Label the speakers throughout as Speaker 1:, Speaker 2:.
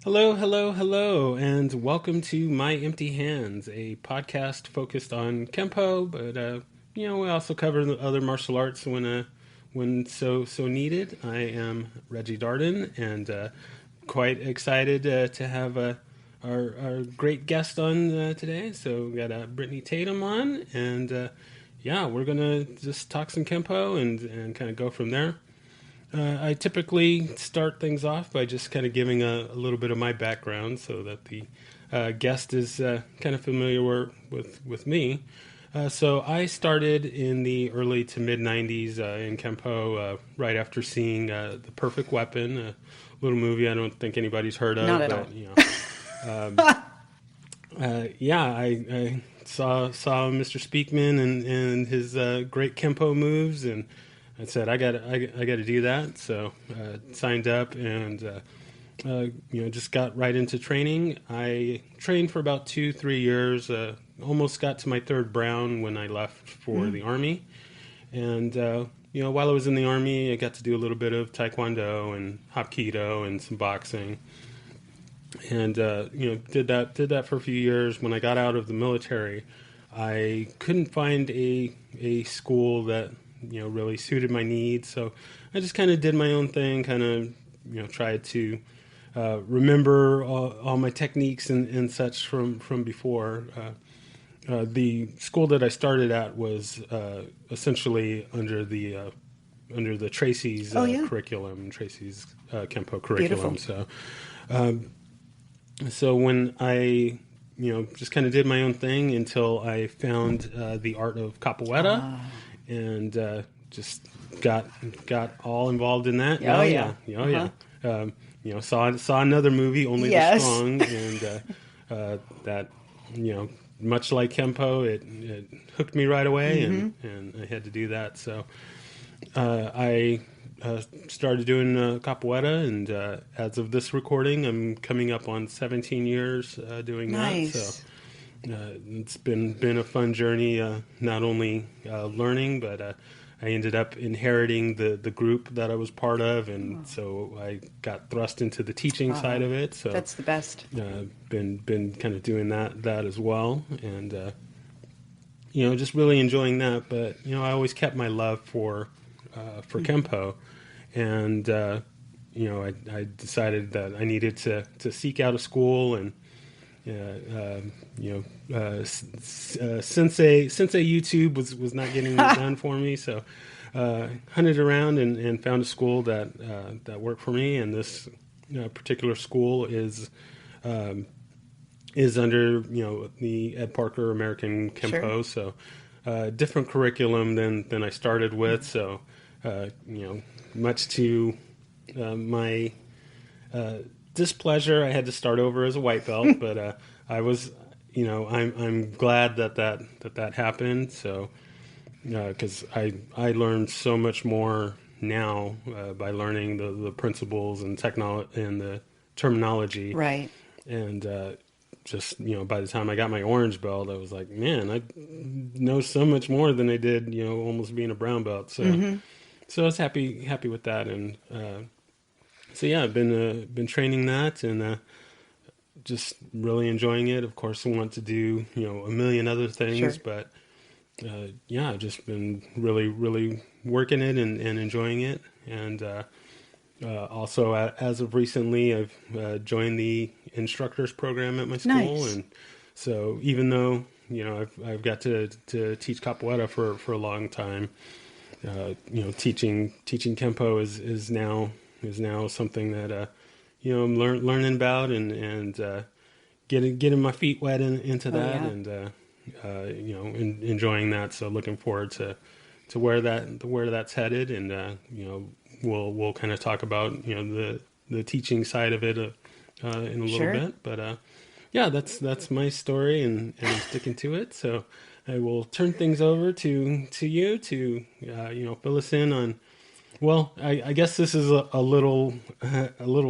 Speaker 1: Hello, hello, hello, and welcome to My Empty Hands, a podcast focused on Kempo, but we also cover the other martial arts when so needed. I am Reggie Darden, and quite excited to have our great guest on today. So we got Brittany Tatum on, and we're gonna just talk some Kempo and kind of go from there. I typically start things off by just kind of giving a little bit of my background so that the guest is kind of familiar with me. So I started in the early to mid 90s in Kempo right after seeing The Perfect Weapon, a little movie I don't think anybody's heard of.
Speaker 2: Not at
Speaker 1: but,
Speaker 2: all.
Speaker 1: I saw Mr. Speakman and his great Kempo moves, and I said I got to do that. So signed up and just got right into training. I trained for about 2-3 years. Almost got to my third brown when I left for the Army, and while I was in the Army, I got to do a little bit of Taekwondo and Hapkido and some boxing. And did that for a few years. When I got out of the military, I couldn't find a school that really suited my needs. So I just kind of did my own thing. Kind of tried to remember all my techniques and such from before. The school that I started at was essentially under the Tracy's curriculum, Tracy's Kempo curriculum.
Speaker 2: Beautiful.
Speaker 1: So when I, just kind of did my own thing until I found the art of capoeira, and just got all involved in that. Saw another movie, Only the Strong, and that much like Kempo, it hooked me right away, and I had to do that. So I started doing capoeira, and as of this recording, I'm coming up on 17 years doing
Speaker 2: Nice.
Speaker 1: that. So it's been a fun journey, not only learning, but I ended up inheriting the group that I was part of, and so I got thrust into the teaching side of it. So
Speaker 2: That's the best.
Speaker 1: been kind of doing that as well, and just really enjoying that. But I always kept my love for Kempo, and I decided that I needed to seek out a school, and Sensei YouTube was not getting it done for me, so hunted around and found a school that worked for me. And this particular school is under the Ed Parker American Kempo,
Speaker 2: Sure.
Speaker 1: so different curriculum than I started with. So much to my displeasure, I had to start over as a white belt, but I was, I'm glad that happened. So, because I learned so much more now by learning the principles and technology and the terminology.
Speaker 2: Right.
Speaker 1: And just by the time I got my orange belt, I was like, man, I know so much more than I did, almost being a brown belt. So, so I was happy with that, and I've been training that, and just really enjoying it. Of course, I want to do a million other things,
Speaker 2: Sure.
Speaker 1: but I've just been really working it and enjoying it. And also, as of recently, I've joined the Instructors program at my school.
Speaker 2: Nice.
Speaker 1: And so even though I've got to teach capoeira for a long time, teaching Kempo is now something that I'm learning about and getting my feet wet into that, and enjoying that. So looking forward to where that's headed, and we'll kind of talk about the teaching side of it in a little
Speaker 2: Sure.
Speaker 1: bit. But that's my story, and I'm sticking to it. So I will turn things over to you to fill us in on. Well, I guess this is a little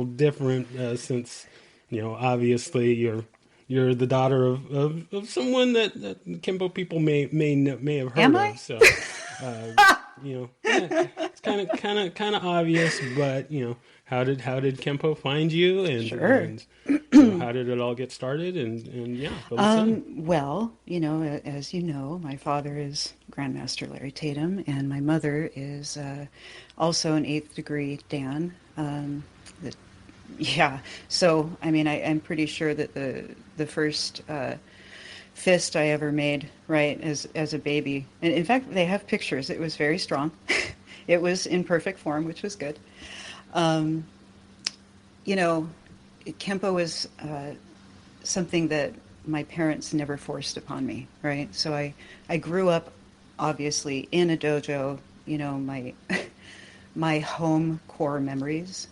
Speaker 1: different since obviously you're the daughter of someone that Kempo people may have heard
Speaker 2: Am
Speaker 1: of.
Speaker 2: I?
Speaker 1: So it's kind of obvious, but how did Kempo find you,
Speaker 2: Sure.
Speaker 1: and how did it all get started, and yeah, fill us in.
Speaker 2: Well, as you know, my father is Grandmaster Larry Tatum, and my mother is also an eighth degree Dan. The, yeah, so I mean, I'm pretty sure that the first fist I ever made, right, as a baby, and in fact, they have pictures. It was very strong. It was in perfect form, which was good. Um, you know, Kempo was something that my parents never forced upon me, right? So I grew up obviously in a dojo, my my home core memories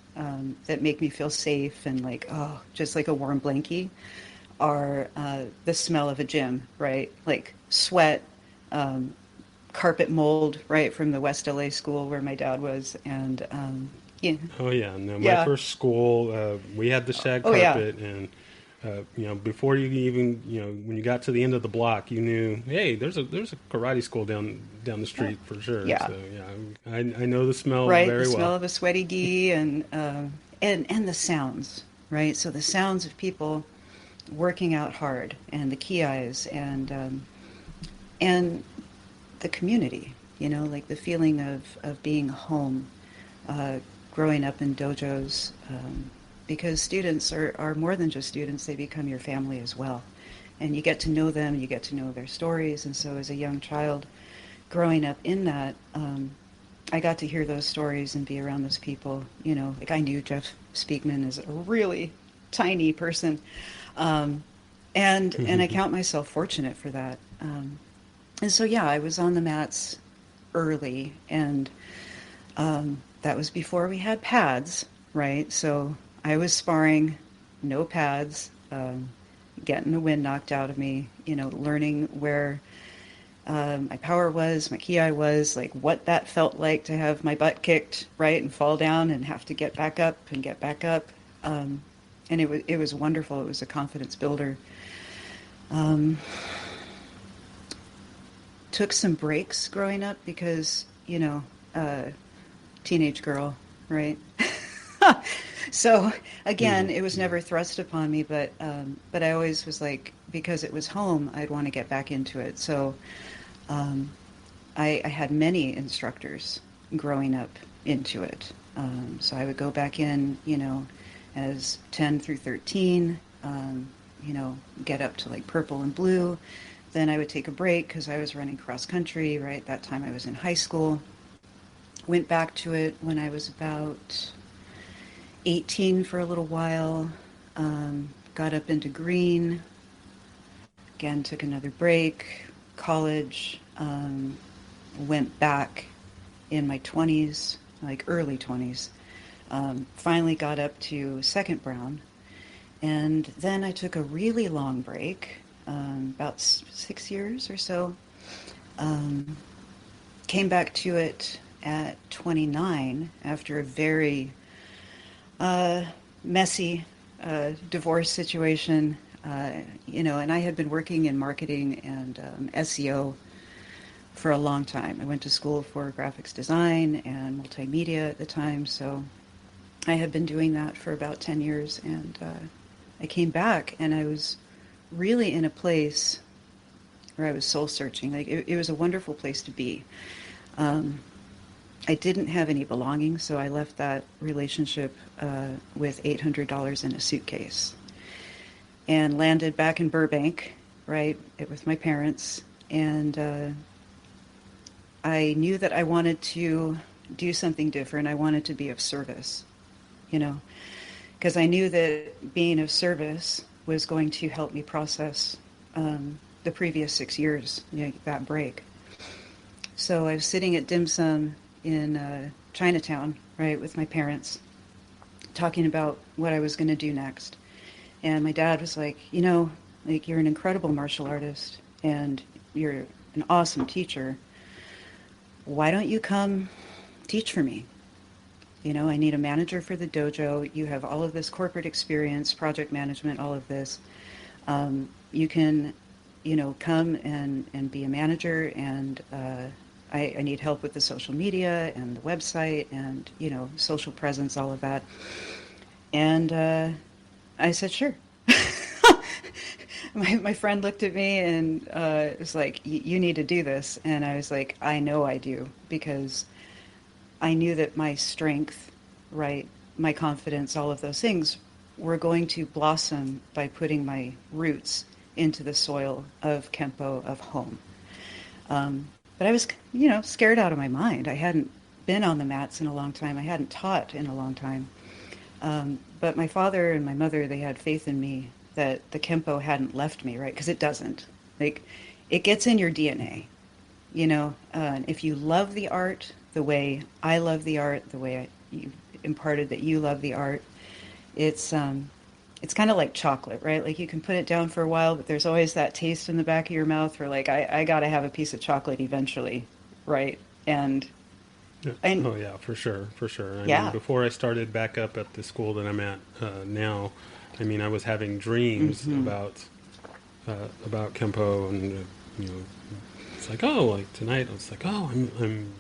Speaker 2: that make me feel safe and like, oh, just like a warm blankie are the smell of a gym, right? Like sweat, um, carpet mold, right, from the West LA school where my dad was. And yeah,
Speaker 1: Oh yeah, no, my
Speaker 2: yeah,
Speaker 1: first school, we had the shag
Speaker 2: oh yeah,
Speaker 1: carpet, and before you even, when you got to the end of the block, you knew, hey, there's a karate school down the
Speaker 2: yeah,
Speaker 1: street for sure.
Speaker 2: yeah.
Speaker 1: So yeah, I know the smell
Speaker 2: Right, the
Speaker 1: very
Speaker 2: smell
Speaker 1: well.
Speaker 2: of a sweaty gi and the sounds, right? So the sounds of people working out hard and the kiais and the community, like the feeling of being home, uh, growing up in dojos, because students are more than just students; they become your family as well, and you get to know them, you get to know their stories, and so as a young child, growing up in that. I got to hear those stories and be around those people. Like I knew Jeff Speakman as a really tiny person, um, and I count myself fortunate for that. And so yeah, I was on the mats early, and that was before we had pads, right? So I was sparring, no pads, getting the wind knocked out of me. Learning where my power was, my ki was, like what that felt like to have my butt kicked, right, and fall down and have to get back up and get back up. Um, and it was wonderful. It was a confidence builder. Um, Took some breaks growing up because uh, teenage girl, right? So again, it was
Speaker 1: Yeah.
Speaker 2: never thrust upon me, but I always was like, because it was home, I'd want to get back into it. So um, I had many instructors growing up into it. So I would go back in, as 10 through 13, get up to like purple and blue. Then I would take a break because I was running cross country, right? That time I was in high school. Went back to it when I was about 18 for a little while. Got up into green. Again, took another break. College. Went back in my 20s, like early 20s. Finally got up to second brown. And then I took a really long break, about 6 years or so. Um, Came back to it at 29 after a very messy divorce situation. And I had been working in marketing and SEO for a long time. I went to school for graphics design and multimedia at the time, so I had been doing that for about 10 years, and I came back and I was really in a place where I was soul searching. Like it was a wonderful place to be. Um, I didn't have any belongings, so I left that relationship with $800 in a suitcase and landed back in Burbank, right, with my parents. And I knew that I wanted to do something different. I wanted to be of service, you know, because I knew that being of service was going to help me process the previous 6 years, that break. So I was sitting at dim sum in Chinatown, right, with my parents, talking about what I was going to do next. And my dad was like, like you're an incredible martial artist and you're an awesome teacher. Why don't you come teach for me? I need a manager for the dojo. You have all of this corporate experience, project management, all of this. You can, come and be a manager, and I need help with the social media and the website and, social presence, all of that. And I said, sure. My friend looked at me and was like, you need to do this. And I was like, I know I do, because I knew that my strength, right, my confidence, all of those things were going to blossom by putting my roots into the soil of Kempo, of home. But I was, scared out of my mind. I hadn't been on the mats in a long time. I hadn't taught in a long time. But my father and my mother, they had faith in me that the Kempo hadn't left me, right? Because it doesn't. Like, it gets in your DNA, if you love the art the way I love the art, the way you imparted that you love the art, it's kind of like chocolate, right? Like, you can put it down for a while, but there's always that taste in the back of your mouth where, like, I got to have a piece of chocolate eventually, right? And
Speaker 1: Yeah.
Speaker 2: and
Speaker 1: Oh yeah, for sure, for sure. I mean,
Speaker 2: yeah.
Speaker 1: before I started back up at the school that I'm at now, I mean, I was having dreams
Speaker 2: Hmm.
Speaker 1: about Kempo, and you know, it's like, oh, like tonight, I was like, oh, I'm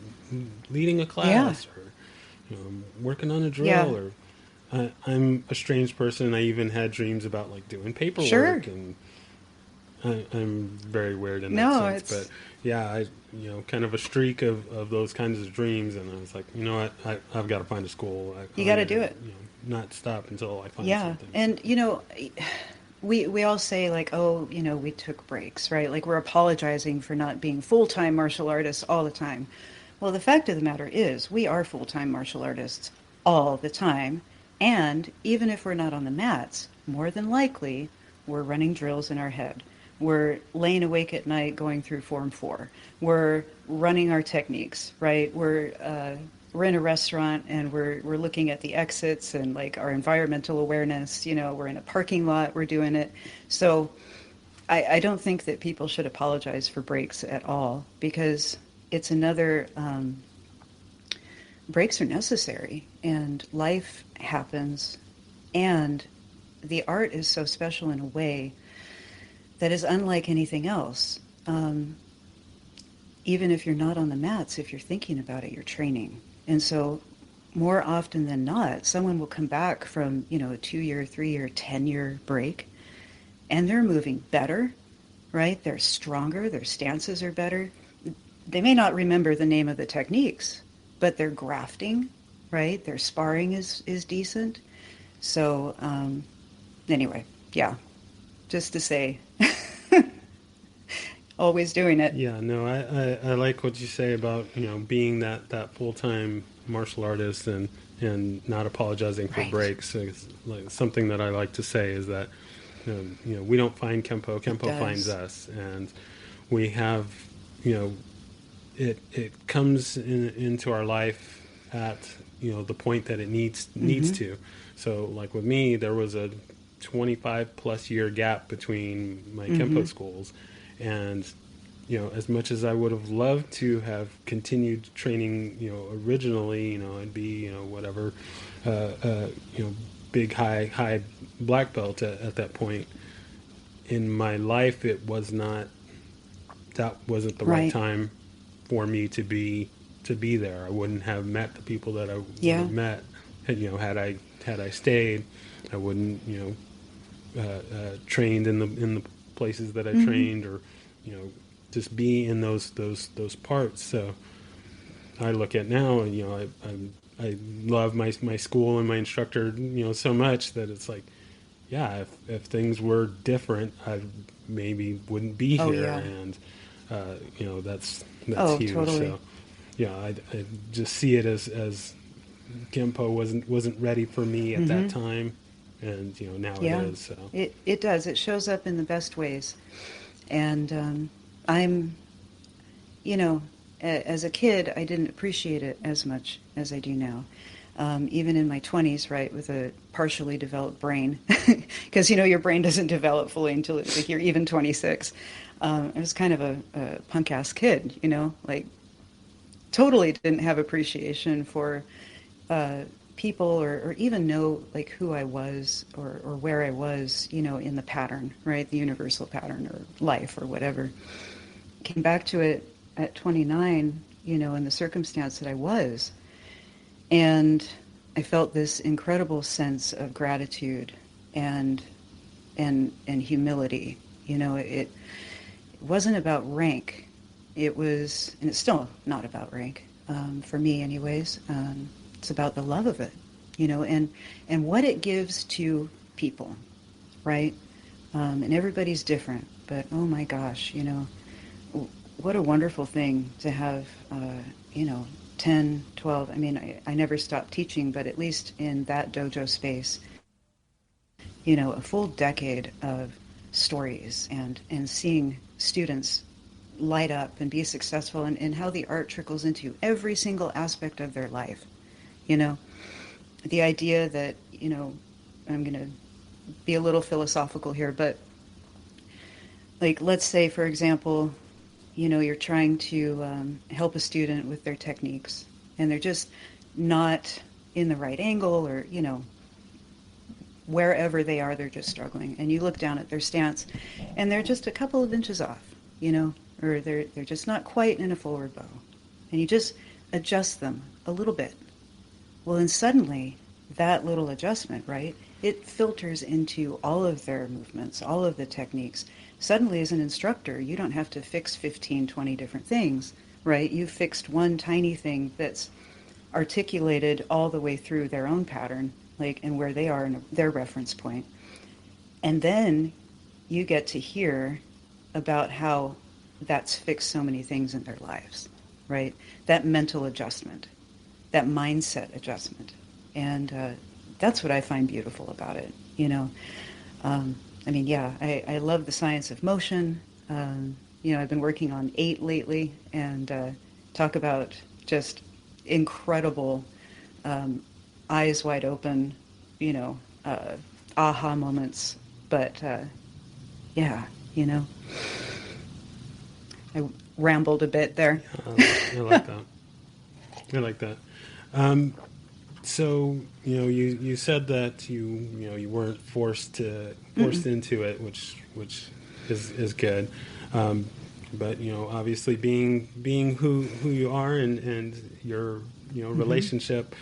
Speaker 1: leading a
Speaker 2: Yeah.
Speaker 1: class, or I'm working on a
Speaker 2: Yeah.
Speaker 1: drill, or I'm a strange person. I even had dreams about like doing
Speaker 2: Sure.
Speaker 1: paperwork, and I'm very weird in that
Speaker 2: No,
Speaker 1: sense. But
Speaker 2: it's
Speaker 1: yeah, kind of a streak of those kinds of dreams, and I was like, you know what, I've got to find a school.
Speaker 2: you
Speaker 1: I'm
Speaker 2: got to
Speaker 1: gonna,
Speaker 2: do it.
Speaker 1: not stop until I find
Speaker 2: Yeah.
Speaker 1: something. So
Speaker 2: And we all say, like, oh, we took breaks, right? Like, we're apologizing for not being full-time martial artists all the time. Well, the fact of the matter is, we are full-time martial artists all the time. And even if we're not on the mats, more than likely, we're running drills in our head. We're laying awake at night going through Form 4. We're running our techniques, right? We're in a restaurant and we're looking at the exits and, like, our environmental awareness. We're in a parking lot, we're doing it. So I don't think that people should apologize for breaks at all, because it's another breaks are necessary and life happens, and the art is so special in a way that is unlike anything else. Even if you're not on the mats, if you're thinking about it, you're training. And so, more often than not, someone will come back from, a 2 year, 3 year, 10 year break, and they're moving better, right? They're stronger, their stances are better. They may not remember the name of the techniques, but they're grafting, right? Their sparring is decent. So, anyway, yeah, just to say, always doing it.
Speaker 1: yeah, no, I like what you say about being that full time martial artist, and not apologizing for
Speaker 2: Right.
Speaker 1: breaks. It's like something that I like to say is that we don't find Kempo,
Speaker 2: It
Speaker 1: Kempo finds
Speaker 2: does.
Speaker 1: us, and we have you know it comes into our life at the point that it needs
Speaker 2: Mm-hmm.
Speaker 1: to. So like with me, there was a 25 plus year gap between my
Speaker 2: Mm-hmm.
Speaker 1: Kempo schools, and as much as I would have loved to have continued training, originally, I'd be, whatever, uh, uh, you know, big high black belt at that point in my life. It was not, that wasn't the right
Speaker 2: Right.
Speaker 1: time for me to be there. I wouldn't have met the people that I would
Speaker 2: Yeah.
Speaker 1: have met, had I stayed. I wouldn't, trained in the places that I
Speaker 2: Mm-hmm.
Speaker 1: trained, or just be in those parts. So I look at now, and I love my school and my instructor, so much that it's like, yeah, if things were different, I maybe wouldn't be
Speaker 2: Oh,
Speaker 1: here,
Speaker 2: yeah.
Speaker 1: and that's
Speaker 2: Oh,
Speaker 1: huge.
Speaker 2: totally.
Speaker 1: So yeah, I just see it as Kempo wasn't ready for me at that
Speaker 2: Mm-hmm.
Speaker 1: time, and now it
Speaker 2: Yeah.
Speaker 1: is. So
Speaker 2: It does. It shows up in the best ways. And I'm, you know, as a kid, I didn't appreciate it as much as I do now. Even in my 20s, right, with a partially developed brain, because your brain doesn't develop fully until like you're even 26. I was kind of a punk ass kid, like totally didn't have appreciation for uh, people, or even know like who I was, or where I was, in the pattern, right, the universal pattern or life or whatever. Came back to it at 29, in the circumstance that I was. And I felt this incredible sense of gratitude and and humility. It wasn't about rank. It was, and it's still not about rank, for me anyways. It's about the love of it, and what it gives to people, right? And everybody's different, but oh my gosh, what a wonderful thing to have, 10, 12. I mean, I never stopped teaching, but at least in that dojo space, a full decade of stories and seeing students light up and be successful, and how the art trickles into every single aspect of their life. You know, the idea that, I'm going to be a little philosophical here, but like, let's say, for example, you're trying to help a student with their techniques, and they're just not in the right angle, or, wherever they are, they're just struggling. And you look down at their stance, and they're just a couple of inches off, or they're just not quite in a forward bow. And you just adjust them a little bit. Well, then suddenly, that little adjustment, right, it filters into all of their movements, all of the techniques. Suddenly, as an instructor, you don't have to fix 15, 20 different things, right? You've fixed one tiny thing that's articulated all the way through their own pattern, like, and where they are in their reference point. And then you get to hear about how that's fixed so many things in their lives, right? That mental adjustment, that mindset adjustment. And that's what I find beautiful about it. I mean, yeah, I love the science of motion. I've been working on 8 lately, and talk about just incredible, eyes wide open, aha moments. But yeah, I rambled a bit there.
Speaker 1: I like that. I like that. So you said that you weren't forced into it, which is good. But obviously being who you are, and your relationship.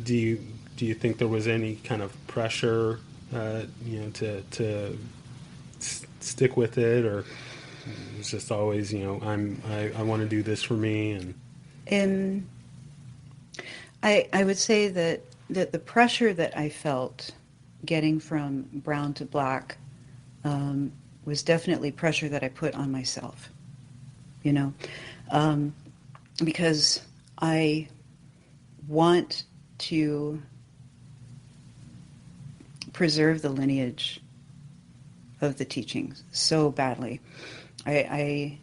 Speaker 1: Do you think there was any kind of pressure, to stick with it, or it's just always I want to do this for me?
Speaker 2: And I would say that the pressure that I felt getting from brown to black, was definitely pressure that I put on myself, um, because I want to preserve the lineage of the teachings so badly. I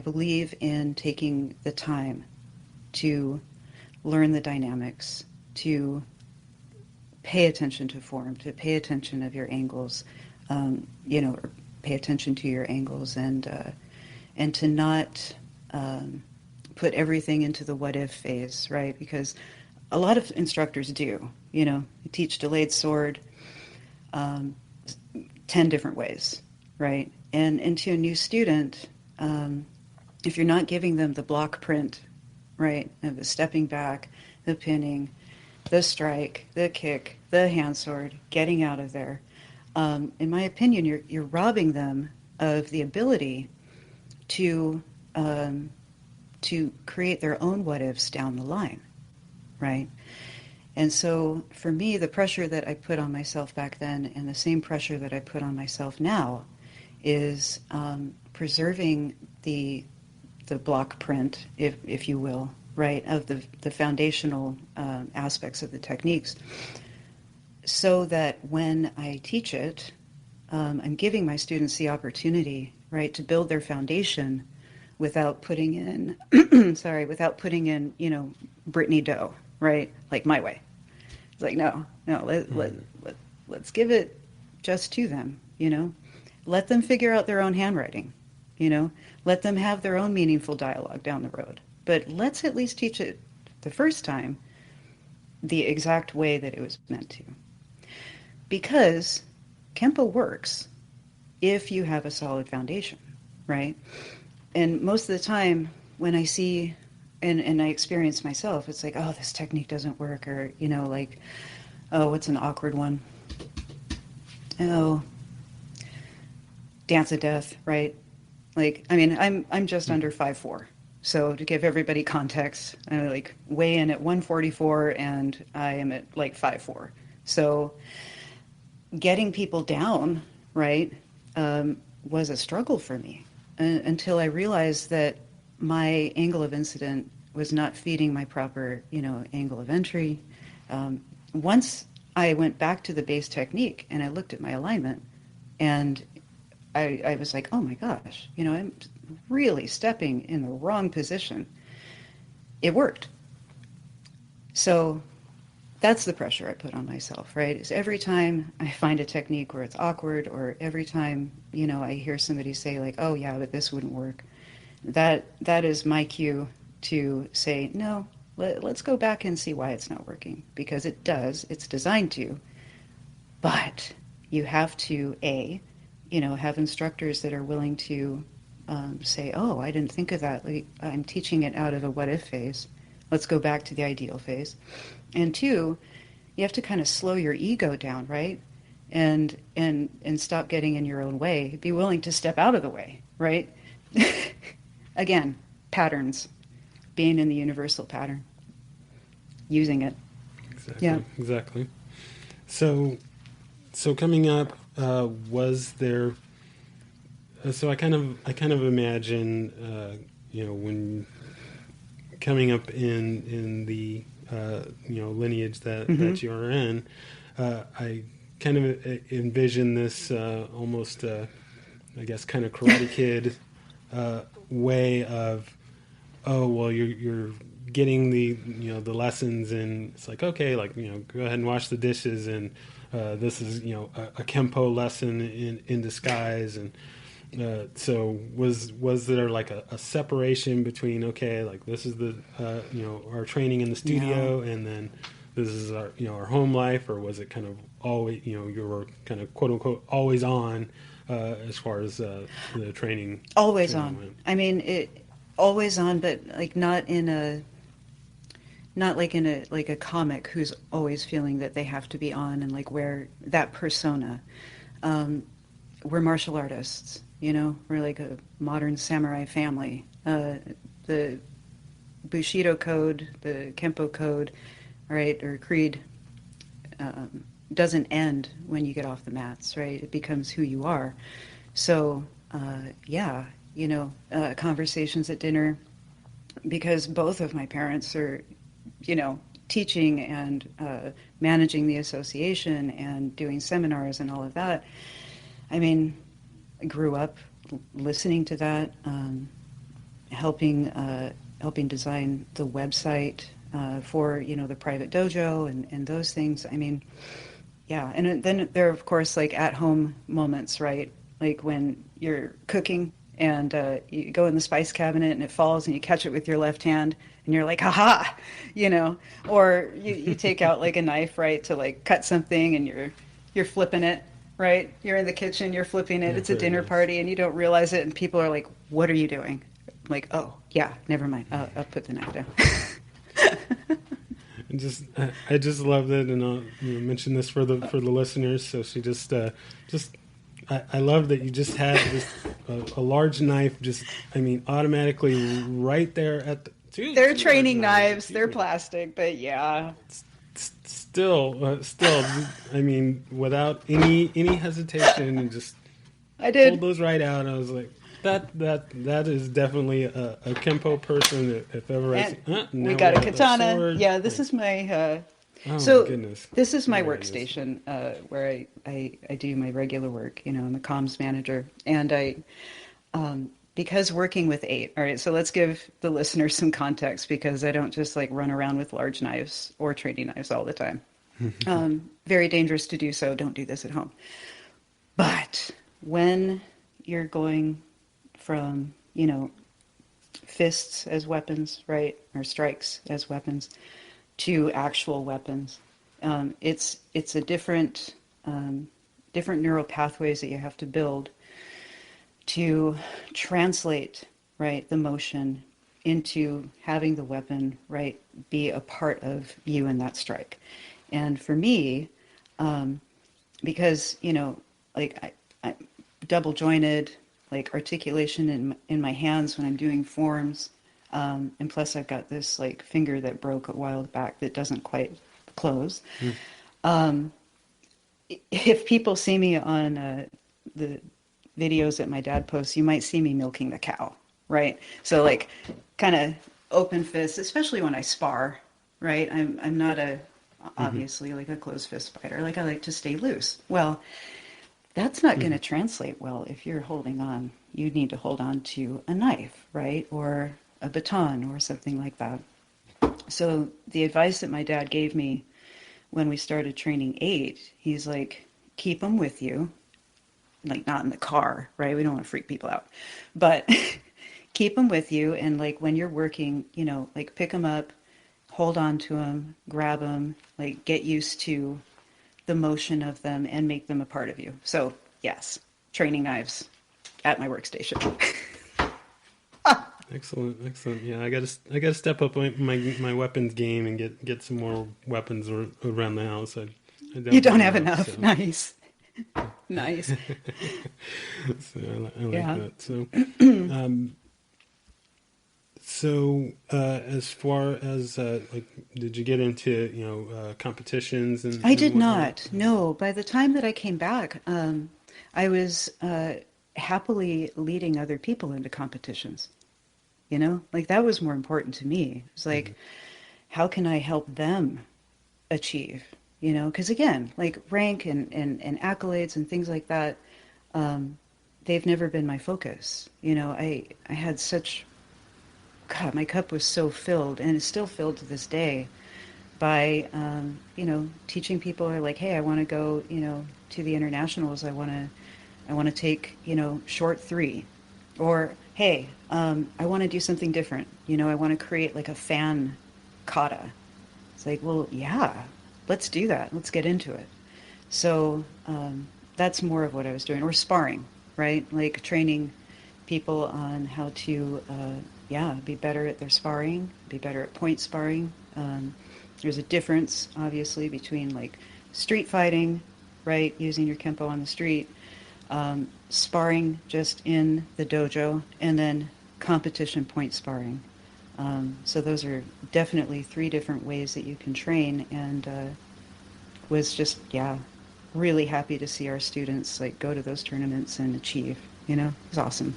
Speaker 2: believe in taking the time to learn the dynamics, to pay attention to form, to pay attention of your angles, or pay attention to your angles, and to not put everything into the what if phase, right? Because a lot of instructors do, you teach delayed sword 10 different ways, right? And to a new student, if you're not giving them the block print, right, of the stepping back, the pinning, the strike, the kick, the hand sword, getting out of there, in my opinion, you're robbing them of the ability to create their own what ifs down the line, right? And so for me, the pressure that I put on myself back then, and the same pressure that I put on myself now, is preserving the block print, if you will, right, of the foundational aspects of the techniques, so that when I teach it, I'm giving my students the opportunity, right, to build their foundation without putting in, without putting in, Brittany dough, right, like my way. It's like, no, let's give it just to them, Let them figure out their own handwriting, Let them have their own meaningful dialogue down the road. But let's at least teach it the first time the exact way that it was meant to. Because Kempo works if you have a solid foundation, right? And most of the time, when I see and I experience myself, it's like, oh, this technique doesn't work, or like, oh, what's an awkward one? Oh, dance of death, right? Like, I mean, I'm just under 5'4". So to give everybody context, I like weigh in at 144 and I am at like 5'4". So getting people down, right, was a struggle for me until I realized that my angle of incident was not feeding my proper, angle of entry. Once I went back to the base technique and I looked at my alignment, and I was like, oh my gosh, I'm really stepping in the wrong position. It worked. So that's the pressure I put on myself, right? Is every time I find a technique where it's awkward, or every time, I hear somebody say like, oh yeah, but this wouldn't work, that is my cue to say, no, let's go back and see why it's not working, because it does, it's designed to, but you have to, have instructors that are willing to say, oh, I didn't think of that. Like, I'm teaching it out of a what if phase. Let's go back to the ideal phase. And two, you have to kind of slow your ego down, right? And stop getting in your own way. Be willing to step out of the way, right? Again, patterns, being in the universal pattern, using it.
Speaker 1: Exactly.
Speaker 2: Yeah.
Speaker 1: Exactly. So coming up, was there? So I kind of imagine, when coming up in the lineage that you're in, I kind of envision this almost, I guess, kind of Karate Kid way of, oh well, you're getting the lessons, and it's like, okay, like, go ahead and wash the dishes, and this is a Kempo lesson in disguise. And so was there like a separation between, okay, like this is the our training in the studio, and then this is our our home life, or was it kind of always, you were kind of quote unquote always on as far as the training?
Speaker 2: Always
Speaker 1: Training
Speaker 2: on.
Speaker 1: went?
Speaker 2: I mean, it always on, but like not like in a like a comic who's always feeling that they have to be on and like wear that persona. We're martial artists, we're like a modern samurai family. The Bushido code, the Kempo code, right, or creed, doesn't end when you get off the mats, right? It becomes who you are. So, yeah, conversations at dinner, because both of my parents are, teaching and managing the association and doing seminars and all of that. I mean, I grew up listening to that, helping design the website for the private dojo and those things. I mean, yeah, and then there are, of course, like at home moments, right? Like when you're cooking and you go in the spice cabinet and it falls and you catch it with your left hand and you're like, haha, or you take out like a knife, right, to like cut something and you're flipping it, right? You're in the kitchen, you're flipping it.
Speaker 1: Yeah,
Speaker 2: It's a
Speaker 1: very
Speaker 2: dinner
Speaker 1: nice.
Speaker 2: party and you don't realize it, and people are like, what are you doing? I'm like, oh, yeah, never mind. I'll put the knife down.
Speaker 1: And I just love it, and I'll mention this for the listeners. So she just I love that you just had this a large knife, just, I mean, automatically right there at the
Speaker 2: They're
Speaker 1: two large
Speaker 2: training
Speaker 1: knives.
Speaker 2: knives.
Speaker 1: Excuse
Speaker 2: They're
Speaker 1: me.
Speaker 2: plastic, but yeah.
Speaker 1: Still, I mean, without any hesitation, and just
Speaker 2: I
Speaker 1: pulled
Speaker 2: did.
Speaker 1: those right out. I was like, that is definitely a Kempo person, if ever I
Speaker 2: And
Speaker 1: see.
Speaker 2: we
Speaker 1: Now we
Speaker 2: got a
Speaker 1: got a
Speaker 2: katana.
Speaker 1: sword.
Speaker 2: Yeah, this
Speaker 1: Like,
Speaker 2: is my.
Speaker 1: oh my
Speaker 2: So
Speaker 1: goodness,
Speaker 2: this is my
Speaker 1: my goodness.
Speaker 2: workstation where I do my regular work. I'm a comms manager, and because working with eight. All right, so let's give the listeners some context, because I don't just like run around with large knives or training knives all the time. Very dangerous to do so. Don't do this at home. But when you're going from, fists as weapons, right, or strikes as weapons, to actual weapons, it's a different neural pathways that you have to build to translate, right, the motion into having the weapon, right, be a part of you in that strike. And for me, um, because, like I double jointed, like articulation in my hands when I'm doing forms. And plus I've got this like finger that broke a while back that doesn't quite close.
Speaker 1: Mm.
Speaker 2: Um, if people see me on the videos that my dad posts, you might see me milking the cow, right? So like kind of open fist, especially when I spar, right? I'm not a
Speaker 1: Mm-hmm.
Speaker 2: obviously like a closed fist fighter. Like I like to stay loose. Well, that's not going
Speaker 1: Mm-hmm.
Speaker 2: to translate well if you're holding on. You need to hold on to a knife, right? Or a baton or something like that. So the advice that my dad gave me when we started training eight, he's like, keep them with you, like not in the car, right? We don't want to freak people out, but keep them with you. And like when you're working, like pick them up, hold on to them, grab them, like get used to the motion of them and make them a part of you. So yes, training knives at my workstation.
Speaker 1: Excellent, excellent. Yeah, I gotta step up my weapons game and get some more weapons around the house. I
Speaker 2: You
Speaker 1: don't
Speaker 2: don't
Speaker 1: have
Speaker 2: have
Speaker 1: enough,
Speaker 2: enough.
Speaker 1: so
Speaker 2: Nice. Nice.
Speaker 1: so I like
Speaker 2: Yeah.
Speaker 1: that. Um, as far as like, did you get into competitions
Speaker 2: I
Speaker 1: and
Speaker 2: did
Speaker 1: whatnot?
Speaker 2: not. No. By the time that I came back, I was happily leading other people into competitions. Like that was more important to me. It's
Speaker 1: Mm-hmm.
Speaker 2: like, how can I help them achieve? Because again, like rank and accolades and things like that, um, they've never been my focus. I had such, God, my cup was so filled and it's still filled to this day by, teaching people are like, hey, I want to go, to the internationals. I want to take, short three. Or, hey, I want to do something different. I want to create like a fan kata. It's like, well, yeah, let's do that. Let's get into it. So that's more of what I was doing. Or sparring, right? Like training people on how to, yeah, be better at their sparring, be better at point sparring. There's a difference, obviously, between like street fighting, right, using your kempo on the street, sparring just in the dojo, and then competition point sparring. So those are definitely three different ways that you can train, and was just, yeah, really happy to see our students like go to those tournaments and achieve. It was awesome.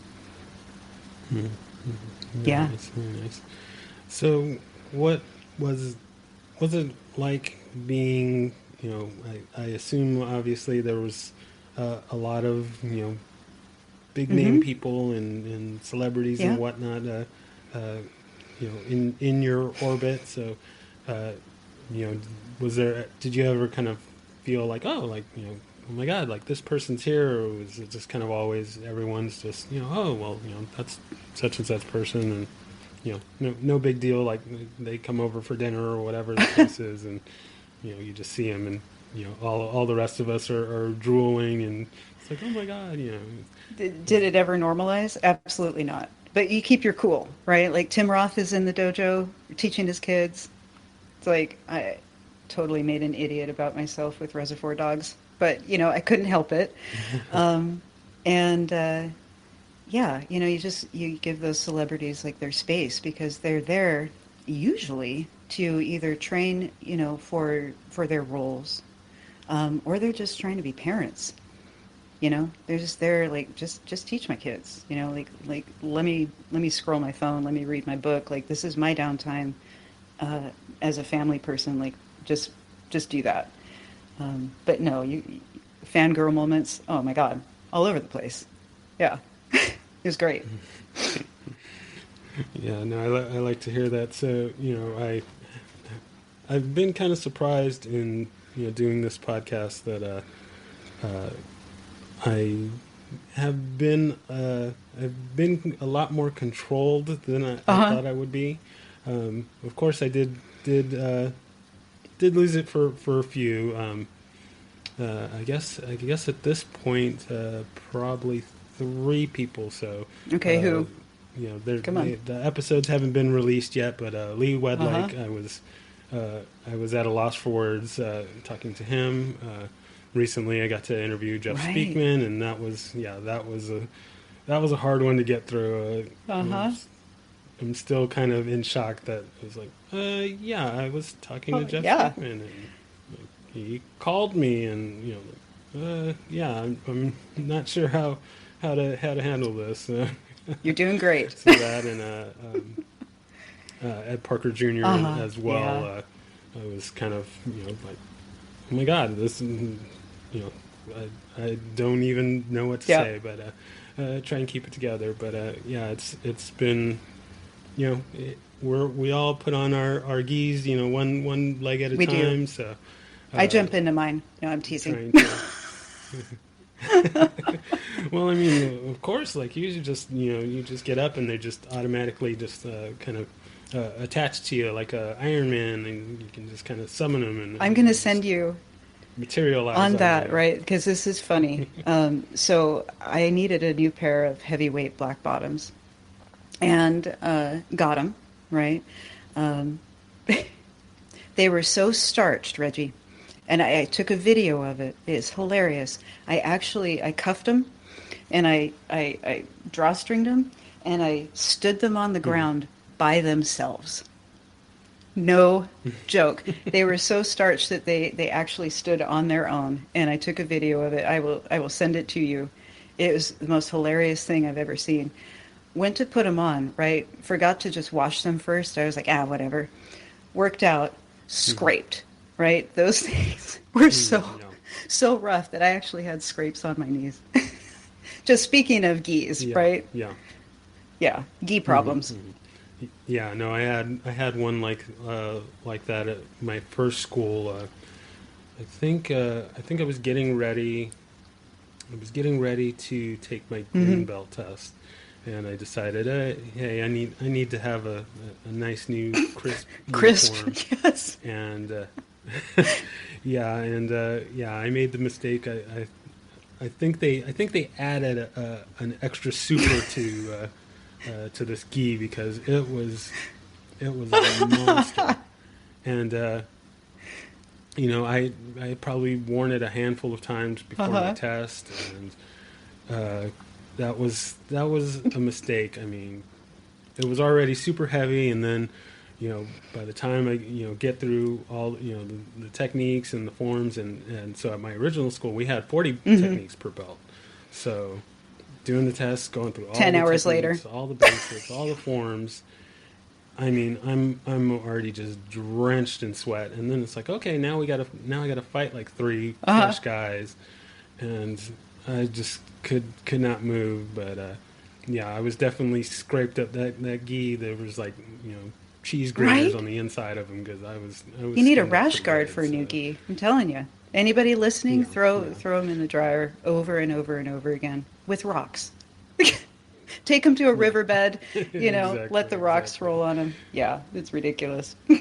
Speaker 1: Mm-hmm. Very
Speaker 2: Yeah.
Speaker 1: nice, very nice. So, what was was it like being? I assume obviously there was a lot of big name
Speaker 2: Mm-hmm.
Speaker 1: people and celebrities and
Speaker 2: Yeah.
Speaker 1: whatnot. Uh, in your orbit. So, uh, you know, was there? Did you ever kind of feel like, oh, like oh my God, like this person's here, or was it just kind of always everyone's just oh well, that's such and such person, and no big deal. Like they come over for dinner or whatever the case is, and you just see them, and all the rest of us are drooling, and it's like, oh my God.
Speaker 2: Did it ever normalize? Absolutely not. But you keep your cool, right? Like Tim Roth is in the dojo teaching his kids. It's like I totally made an idiot about myself with Reservoir Dogs, but I couldn't help it. Um, and yeah, you give those celebrities like their space because they're there usually to either train, for their roles, or they're just trying to be parents. They're just there like just teach my kids. Like let me scroll my phone, let me read my book. Like this is my downtime as a family person. Like just just do that. But no, you fangirl moments. Oh my god, all over the place. Yeah, it was great.
Speaker 1: Yeah, no, I like to hear that. So, I've been kind of surprised in doing this podcast that uh, I I've been a lot more controlled than I
Speaker 2: Uh huh.
Speaker 1: thought I would be. Of course, I did lose it for a few. I guess at this point, probably three people. So,
Speaker 2: Okay,
Speaker 1: uh,
Speaker 2: who? Come on.
Speaker 1: the episodes haven't been released yet, but Lee
Speaker 2: Uh-huh.
Speaker 1: Wedlake, I was at a loss for words talking to him. Recently, I got to interview Jeff
Speaker 2: Right.
Speaker 1: Speakman, and that was a hard one to get through.
Speaker 2: Uh-huh.
Speaker 1: I'm still kind of in shock that it was like, yeah, I was talking to
Speaker 2: Oh,
Speaker 1: Jeff
Speaker 2: yeah.
Speaker 1: Speakman, and like, he called me, and yeah, I'm not sure how to handle this.
Speaker 2: You're doing great.
Speaker 1: So that and Ed Parker Jr.
Speaker 2: Uh-huh.
Speaker 1: as well.
Speaker 2: Yeah.
Speaker 1: I was kind of like, oh my God, I don't even know what to
Speaker 2: Yep.
Speaker 1: say, but try and keep it together. But yeah, it's been we all put on our gis, one leg at a
Speaker 2: We do.
Speaker 1: time. So
Speaker 2: I
Speaker 1: uh,
Speaker 2: jump into mine. No, I'm teasing.
Speaker 1: trying to. Well, I mean, of course, like you just you just get up and they just automatically just kind of attach to you like a Iron Man, and you can just kind of summon them
Speaker 2: I'm going to
Speaker 1: and
Speaker 2: send
Speaker 1: just
Speaker 2: you
Speaker 1: materialize
Speaker 2: on
Speaker 1: out of
Speaker 2: that,
Speaker 1: you.
Speaker 2: right? Because this is funny. So I needed a new pair of heavyweight black bottoms and got them, right? Um, they were so starched, Reggie. And I took a video of it. It's hilarious. I cuffed them and I drawstringed them and I stood them on the
Speaker 1: Hmm.
Speaker 2: ground by themselves. No joke. They were so starched that they actually stood on their own. And I took a video of it. I will send it to you. It was the most hilarious thing I've ever seen. Went to put them on, right? Forgot to just wash them first. I was like, whatever. Worked out,
Speaker 1: Hmm.
Speaker 2: scraped, right? Those things were
Speaker 1: Yeah,
Speaker 2: so rough that I actually had scrapes on my knees. Just speaking of geese,
Speaker 1: yeah,
Speaker 2: right?
Speaker 1: yeah.
Speaker 2: Yeah, gee
Speaker 1: Hmm.
Speaker 2: problems.
Speaker 1: Hmm. Yeah, no, I had one like that at my first school. I think I was getting ready. I was getting ready to take my green
Speaker 2: Hmm.
Speaker 1: belt test, and I decided, hey, I need to have a nice new crisp
Speaker 2: Crisp,
Speaker 1: uniform,
Speaker 2: yes.
Speaker 1: and yeah, and yeah, I made the mistake. I think they added an extra super to this gi because it was a monster, and I probably worn it a handful of times before my
Speaker 2: Uh-huh.
Speaker 1: test, and uh, that was a mistake. I mean, it was already super heavy, and then by the time I get through all the techniques and the forms, and so at my original school we had 40
Speaker 2: Hmm.
Speaker 1: techniques per belt, so doing the tests, going through all
Speaker 2: 10
Speaker 1: the
Speaker 2: hours later.
Speaker 1: techniques, all the basics, all the forms. I mean, I'm already just drenched in sweat, and then it's like, okay, now I gotta fight like three
Speaker 2: Uh-huh.
Speaker 1: fresh guys, and I just could not move. But yeah, I was definitely scraped up that gi. There was like cheese graters
Speaker 2: Right?
Speaker 1: on the inside of them because I was
Speaker 2: You need a
Speaker 1: skinned up
Speaker 2: rash
Speaker 1: pretty
Speaker 2: guard
Speaker 1: good.
Speaker 2: for a
Speaker 1: So
Speaker 2: new gi. I'm telling you. Anybody listening,
Speaker 1: yeah,
Speaker 2: throw
Speaker 1: yeah,
Speaker 2: throw them in the dryer over and over and over again with rocks. Take them to a
Speaker 1: yeah,
Speaker 2: riverbed, let
Speaker 1: exactly,
Speaker 2: the rocks
Speaker 1: exactly.
Speaker 2: roll on them. Yeah, it's ridiculous.
Speaker 1: Yeah,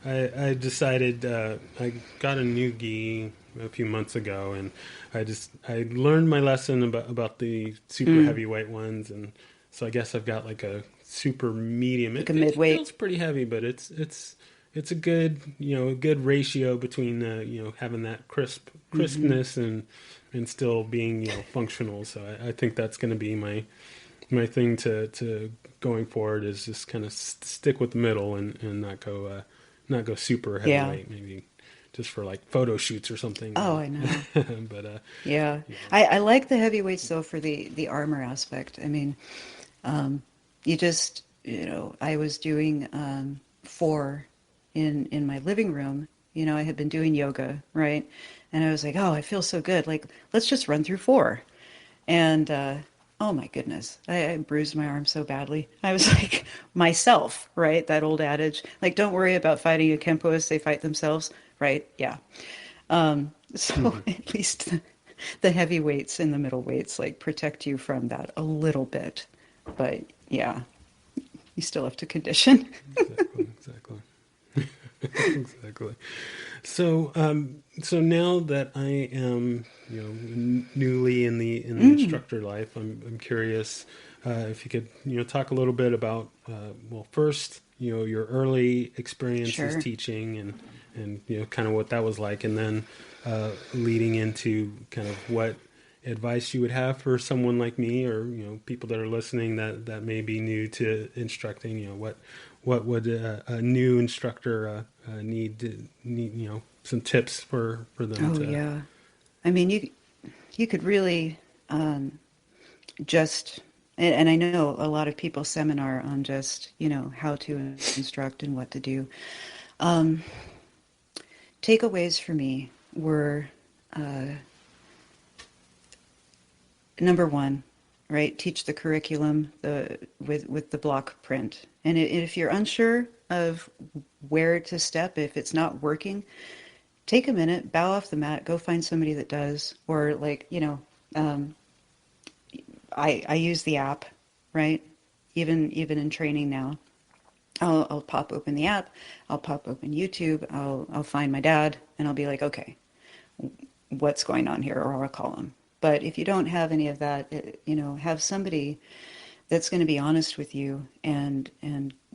Speaker 1: no. I decided I got a new gi a few months ago, and I learned my lesson about the super
Speaker 2: Mm,
Speaker 1: heavyweight ones, and so I guess I've got like a super medium.
Speaker 2: like a
Speaker 1: It
Speaker 2: midweight.
Speaker 1: feels pretty heavy, but it's a good a good ratio between having that
Speaker 2: Hmm.
Speaker 1: crispness and still being functional. So I think that's going to be my thing to going forward is just kind of stick with the middle and not go super
Speaker 2: Yeah.
Speaker 1: heavyweight, maybe just for like photo shoots or something.
Speaker 2: Oh, I know.
Speaker 1: But
Speaker 2: Yeah.
Speaker 1: yeah.
Speaker 2: I like the heavyweights though for the armor aspect. I mean, um, I was doing four in my living room. I had been doing yoga, right? And I was like, oh, I feel so good. Like, let's just run through four. And oh my goodness, I bruised my arm so badly. I was like myself, right? That old adage, like, don't worry about fighting a Kempoist, they fight themselves, right? Yeah. So
Speaker 1: Mhm.
Speaker 2: at least the heavy weights and the middle weights like protect you from that a little bit. But yeah, you still have to condition.
Speaker 1: Exactly, exactly. Exactly. So now that I am, newly in the
Speaker 2: Mm.
Speaker 1: instructor life, I'm curious. if you could, talk a little bit about, well, first, your early experiences
Speaker 2: Sure.
Speaker 1: teaching and kind of what that was like, and then leading into kind of what advice you would have for someone like me, or people that are listening that may be new to instructing. What would a new instructor need, some tips for them
Speaker 2: Oh
Speaker 1: to.
Speaker 2: yeah. I mean, you could really just and I know a lot of people seminar on just how to instruct and what to do. Um, Takeaways for me were uh, number one, right? Teach the curriculum with the block print. And if you're unsure of where to step, if it's not working, take a minute, bow off the mat, go find somebody that does, or like um, I use the app, right? Even in training now, I'll pop open the app, I'll pop open YouTube, I'll find my dad, and I'll be like, okay, what's going on here, or I'll call him. But if you don't have any of that, have somebody that's going to be honest with you and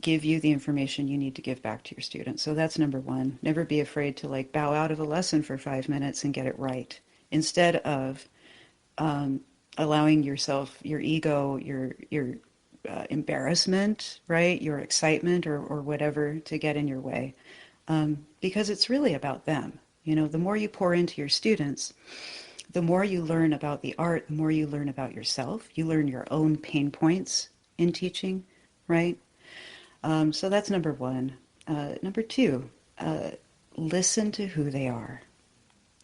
Speaker 2: give you the information you need to give back to your students. So that's number one. Never be afraid to like bow out of a lesson for 5 minutes and get it right, instead of um, allowing yourself, your ego, your embarrassment, right, your excitement or whatever to get in your way, because it's really about them. The more you pour into your students, the more you learn about the art, the more you learn about yourself. You learn your own pain points in teaching, right? So that's number one. Number two, listen to who they are,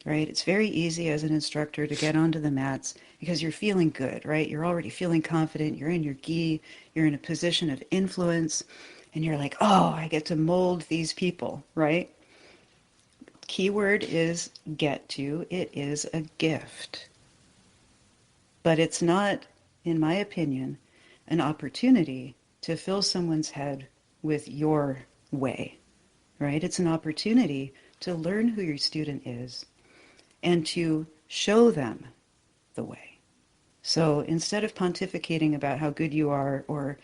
Speaker 2: right? It's very easy as an instructor to get onto the mats because you're feeling good, right? You're already feeling confident. You're in your gi. You're in a position of influence. And you're like, oh, I get to mold these people, right? Keyword is get to. It is a gift. But it's not, in my opinion, an opportunity to fill someone's head with your way, right? It's an opportunity to learn who your student is and to show them the way. So instead of pontificating about how good you are or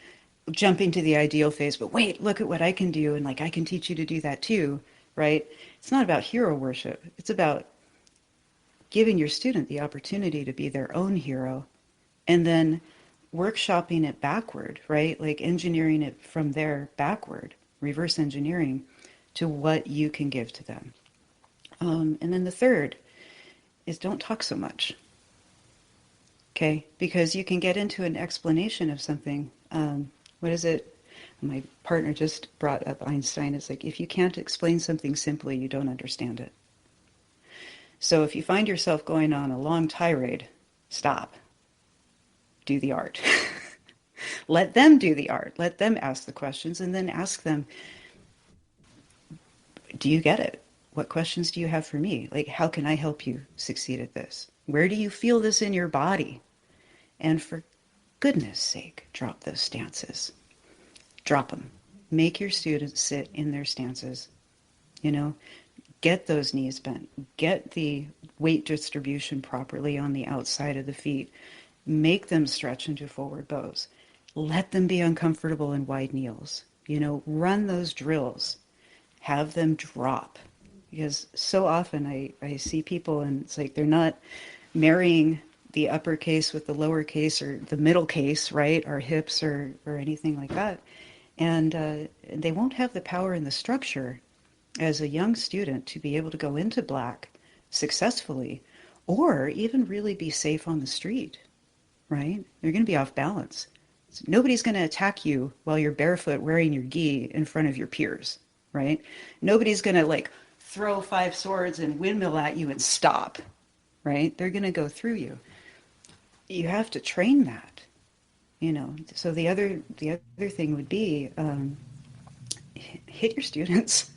Speaker 2: jumping to the ideal phase, but wait, look at what I can do, and like I can teach you to do that too, right? It's not about hero worship. It's about giving your student the opportunity to be their own hero and then workshopping it backward, right? Like engineering it from there backward, reverse engineering to what you can give to them. And then the third is don't talk so much, okay? Because you can get into an explanation of something. What is it? My partner just brought up Einstein. It's like, if you can't explain something simply, you don't understand it. So if you find yourself going on a long tirade, stop. Do the art. Let them do the art. Let them ask the questions and then ask them, do you get it? What questions do you have for me? Like, how can I help you succeed at this? Where do you feel this in your body? And for goodness sake, drop those stances. Drop them. Make your students sit in their stances. You know, get those knees bent. Get the weight distribution properly on the outside of the feet. Make them stretch into forward bows. Let them be uncomfortable in wide kneels. Run those drills. Have them drop. Because so often I see people and it's like they're not marrying the uppercase with the lowercase or the middle case, right? Or hips or anything like that. And they won't have the power and the structure as a young student to be able to go into black successfully or even really be safe on the street, right? You're going to be off balance. So nobody's going to attack you while you're barefoot wearing your gi in front of your peers, right? Nobody's going to like throw 5 swords and windmill at you and stop, right? They're going to go through you. You have to train that, So the other thing would be hit your students.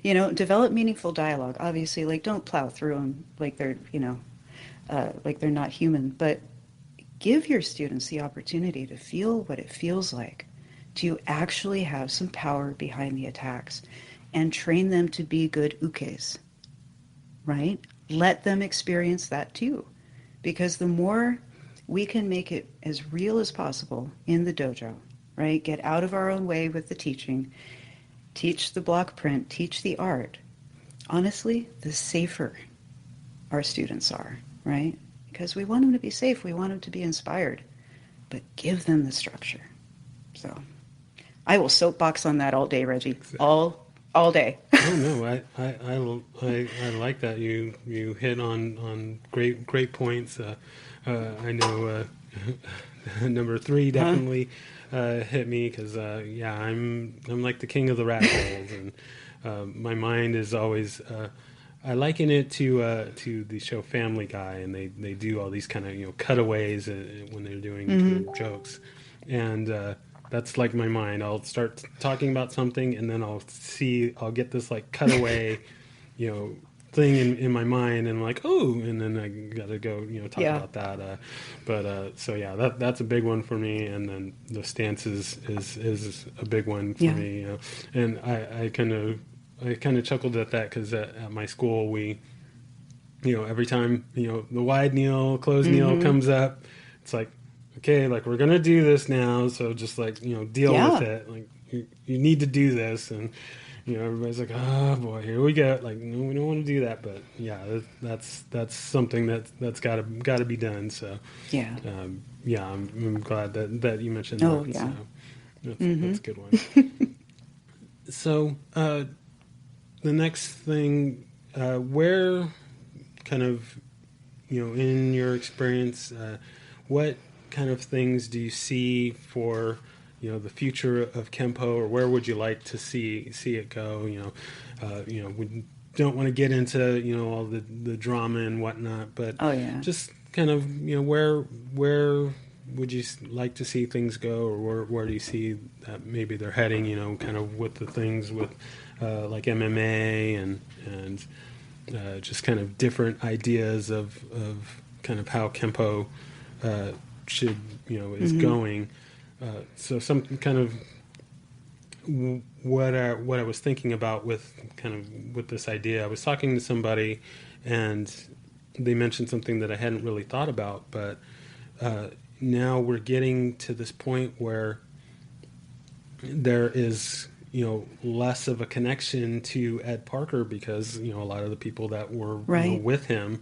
Speaker 2: Develop meaningful dialogue. Obviously, like don't plow through them like they're like they're not human, but give your students the opportunity to feel what it feels like to actually have some power behind the attacks and train them to be good ukes, right? Let them experience that too. Because the more we can make it as real as possible in the dojo, right? Get out of our own way with the teaching, teach the block print, teach the art. Honestly, the safer our students are, right? Because we want them to be safe, we want them to be inspired, but give them the structure. So I will soapbox on that all day, Reggie. All day.
Speaker 1: Oh no, I like that you hit on great points. I know number three
Speaker 2: Huh?
Speaker 1: definitely hit me because yeah, I'm like the king of the rat holes, and my mind is always. I liken it to the show Family Guy, and they do all these kind of cutaways when they're doing kind of jokes, and that's like my mind. I'll start talking about something, and then I'll get this like cutaway, you know, thing in my mind, and I'm like, oh, and then I got to go, talk
Speaker 2: Yeah.
Speaker 1: about that. So yeah, that's a big one for me, and then the stance is a big one for
Speaker 2: Yeah.
Speaker 1: me, and I kind of chuckled at that because at my school we, every time the wide kneel, closed kneel
Speaker 2: Mm-hmm.
Speaker 1: comes up, it's like, okay, like we're gonna do this now, so just like deal with
Speaker 2: Yeah.
Speaker 1: it. Like you need to do this, and everybody's like, oh boy, here we go. Like no, we don't want to do that, but yeah, that's something that's gotta be done. So
Speaker 2: Yeah.
Speaker 1: yeah, I'm glad that you mentioned
Speaker 2: Oh,
Speaker 1: that.
Speaker 2: yeah.
Speaker 1: So
Speaker 2: Mm-hmm.
Speaker 1: that's a good one. So the next thing, where kind of in your experience, what kind of things do you see for the future of Kempo, or where would you like to see it go? We don't want to get into all the drama and whatnot, but
Speaker 2: Oh, yeah.
Speaker 1: just kind of where would you like to see things go, or where do you see that maybe they're heading? Kind of with the things with like MMA and just kind of different ideas of kind of how Kempo should is
Speaker 2: Mm-hmm.
Speaker 1: going. So some kind of what I was thinking about with kind of with this idea. I was talking to somebody, and they mentioned something that I hadn't really thought about, but now we're getting to this point where there is less of a connection to Ed Parker because a lot of the people that were
Speaker 2: Right.
Speaker 1: with him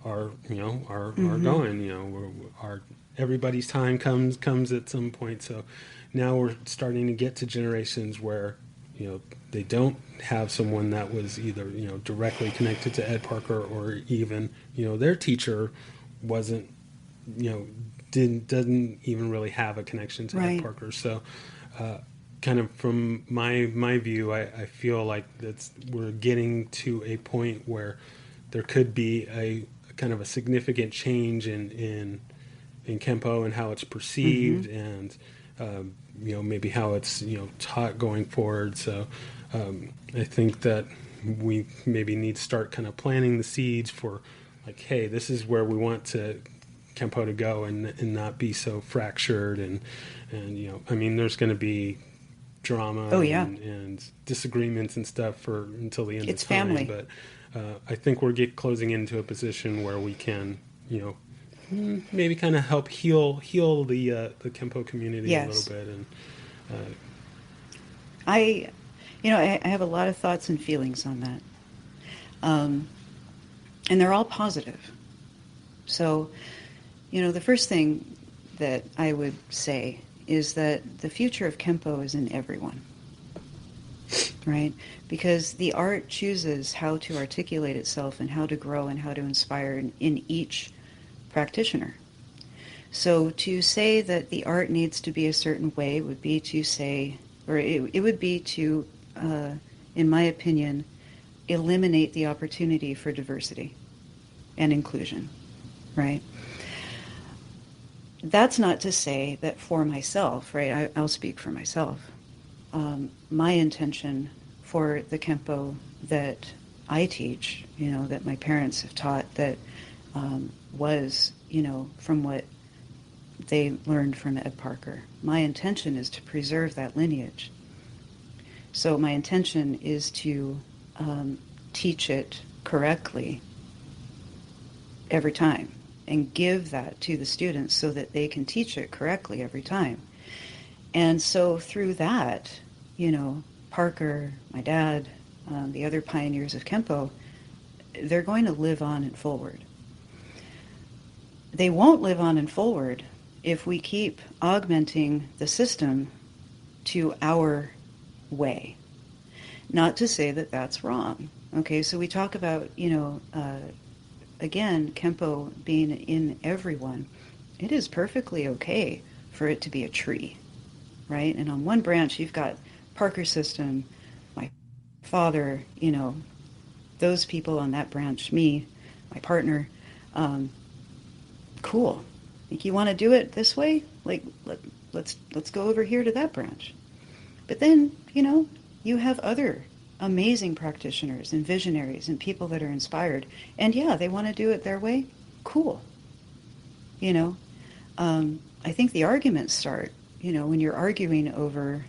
Speaker 1: are are
Speaker 2: Mm-hmm.
Speaker 1: going. Our everybody's time comes at some point. So now we're starting to get to generations where they don't have someone that was either directly connected to Ed Parker, or even their teacher wasn't you know didn't doesn't even really have a connection to Ed
Speaker 2: Right.
Speaker 1: Parker. So kind of from my view, I feel like we're getting to a point where there could be a kind of a significant change in Kempo and how it's
Speaker 2: Mm-hmm.
Speaker 1: perceived, and maybe how it's taught going forward. So I think that we maybe need to start kind of planting the seeds for like, hey, this is where we want to Kempo to go, and not be so fractured, and I mean there's going to be drama
Speaker 2: Oh, yeah.
Speaker 1: and disagreements and stuff for until the end of
Speaker 2: It's
Speaker 1: time,
Speaker 2: family.
Speaker 1: but I think we're closing into a position where we can maybe kind of help heal the Kempo community a little
Speaker 2: Yes.
Speaker 1: bit, and
Speaker 2: I, I have a lot of thoughts and feelings on that. Um, and they're all positive. So, the first thing that I would say is that the future of Kempo is in everyone, right? Because the art chooses how to articulate itself and how to grow and how to inspire in each practitioner. So to say that the art needs to be a certain way would be to say, or it would be to, in my opinion, eliminate the opportunity for diversity and inclusion, right? That's not to say that for myself, right? I'll speak for myself. My intention for the Kempo that I teach, that my parents have taught, that was, from what they learned from Ed Parker. My intention is to preserve that lineage. So my intention is to teach it correctly every time. and give that to the students so that they can teach it correctly every time. And so through that, Parker, my dad, the other pioneers of Kempo, they're going to live on and forward. They won't live on and forward if we keep augmenting the system to our way. Not to say that that's wrong. Okay, so we talk about, again, Kempo being in everyone. It is perfectly okay for it to be a tree, right? And on one branch, you've got Parker's system, my father, those people on that branch, me, my partner. Cool. Think you want to do it this way? Like, let's go over here to that branch. But then, you have other amazing practitioners and visionaries and people that are inspired. And yeah, they want to do it their way. Cool. I think the arguments start, when you're arguing over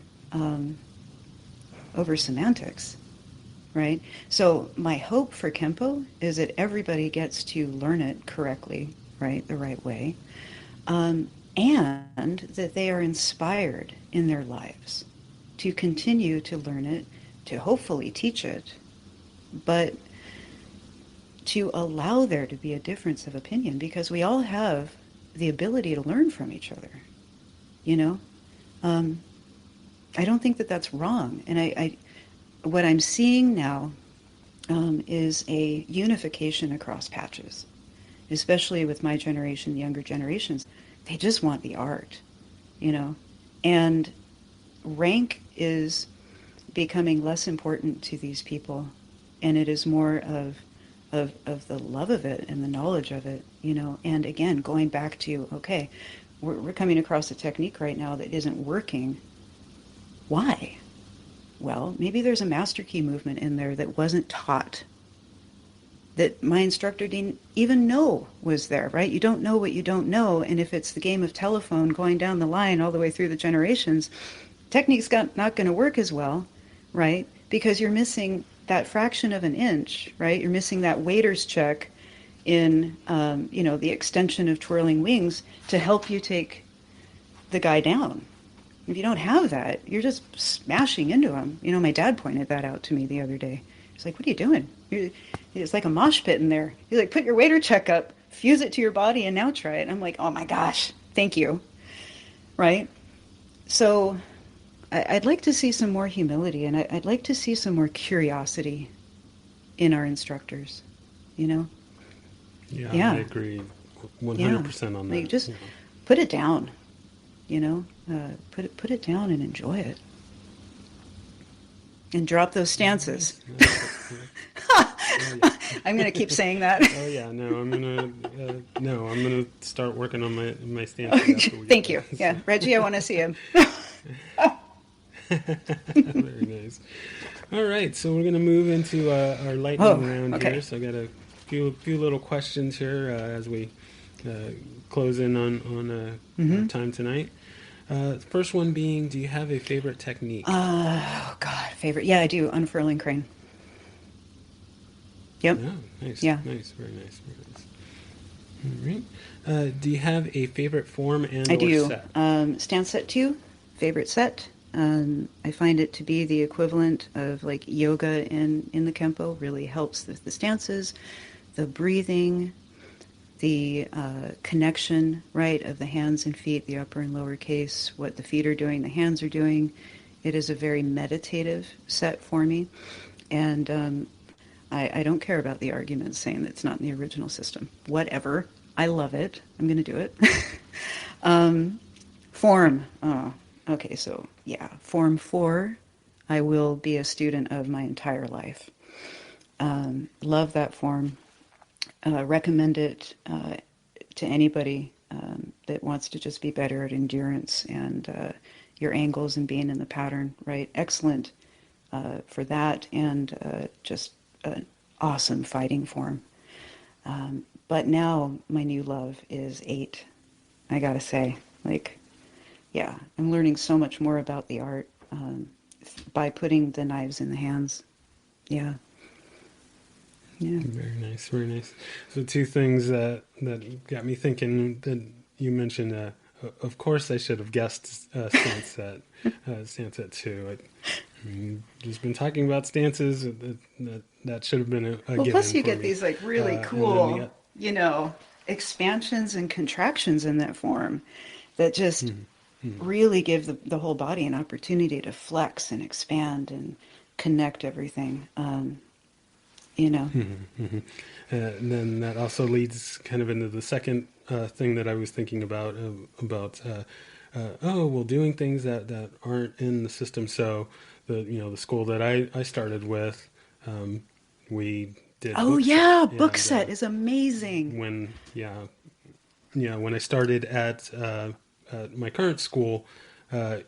Speaker 2: semantics, right? So my hope for Kempo is that everybody gets to learn it correctly, right, the right way, and that they are inspired in their lives to continue to learn it, to hopefully teach it, but to allow there to be a difference of opinion, because we all have the ability to learn from each other, I don't think that that's wrong. And I what I'm seeing now is a unification across patches, especially with my generation, the younger generations. They just want the art, and rank is becoming less important to these people, and it is more of the love of it and the knowledge of it, and again, going back to, okay, we're coming across a technique right now that isn't working. Why? Well, maybe there's a master key movement in there that wasn't taught, that my instructor didn't even know was there, right? You don't know what you don't know, and if it's the game of telephone going down the line all the way through the generations, technique's not going to work as well, right? Because you're missing that fraction of an inch, right? You're missing that waiter's check in, the extension of twirling wings to help you take the guy down. If you don't have that, you're just smashing into him. My dad pointed that out to me the other day. He's like, what are you doing? It's like a mosh pit in there. He's like, put your waiter check up, fuse it to your body, and now try it. I'm like, oh my gosh, thank you. Right? So I'd like to see some more humility, and I'd like to see some more curiosity in our instructors,
Speaker 1: Yeah,
Speaker 2: Yeah.
Speaker 1: I agree 100% on that.
Speaker 2: Like, just put it down, put it down and enjoy it. And drop those stances.
Speaker 1: Oh, yeah.
Speaker 2: I'm going to keep saying that.
Speaker 1: Oh yeah, no, I'm gonna start working on my stances.
Speaker 2: Thank you. Yeah, Reggie, I want to see him.
Speaker 1: Very nice. All right, so we're gonna move into our lightning round
Speaker 2: okay.
Speaker 1: here. So I got a few little questions here as we close in on our time tonight. First one being, do you have a favorite technique?
Speaker 2: Oh God, favorite? Yeah, I do. Unfurling crane. Yep.
Speaker 1: Oh, nice.
Speaker 2: Yeah.
Speaker 1: Nice. Very nice. Very nice. All right. Do you have a favorite form and
Speaker 2: I
Speaker 1: or
Speaker 2: do.
Speaker 1: set?
Speaker 2: Stance set 2, favorite set. I find it to be the equivalent of like yoga in the Kempo. Really helps with the stances, the breathing, the connection, right, of the hands and feet, the upper and lower case, what the feet are doing, the hands are doing. It is a very meditative set for me. And I don't care about the arguments saying that it's not in the original system. Whatever. I love it. I'm going to do it. Form. Oh, okay, so yeah. Form 4, I will be a student of my entire life. Love that form. Recommend it to anybody that wants to just be better at endurance and your angles and being in the pattern, right? Excellent for that, and just an awesome fighting form. But now my new love is 8. I gotta say, yeah, I'm learning so much more about the art by putting the knives in the hands. Yeah. Yeah.
Speaker 1: Very nice, very nice. So two things that got me thinking that you mentioned. Of course, I should have guessed stance at two. I mean, just been talking about stances. That should have been a
Speaker 2: Well, plus
Speaker 1: given
Speaker 2: you
Speaker 1: for
Speaker 2: get
Speaker 1: me.
Speaker 2: these like really
Speaker 1: And then we
Speaker 2: cool,
Speaker 1: got.
Speaker 2: expansions and contractions in that form that just really give the whole body an opportunity to flex and expand and connect everything. You know.
Speaker 1: And then that also leads kind of into the second thing that I was thinking about well, doing things that aren't in the system. So the school that I started with, we did
Speaker 2: Oh
Speaker 1: book set,
Speaker 2: yeah, book
Speaker 1: and
Speaker 2: set is amazing.
Speaker 1: when when I started at my current school, I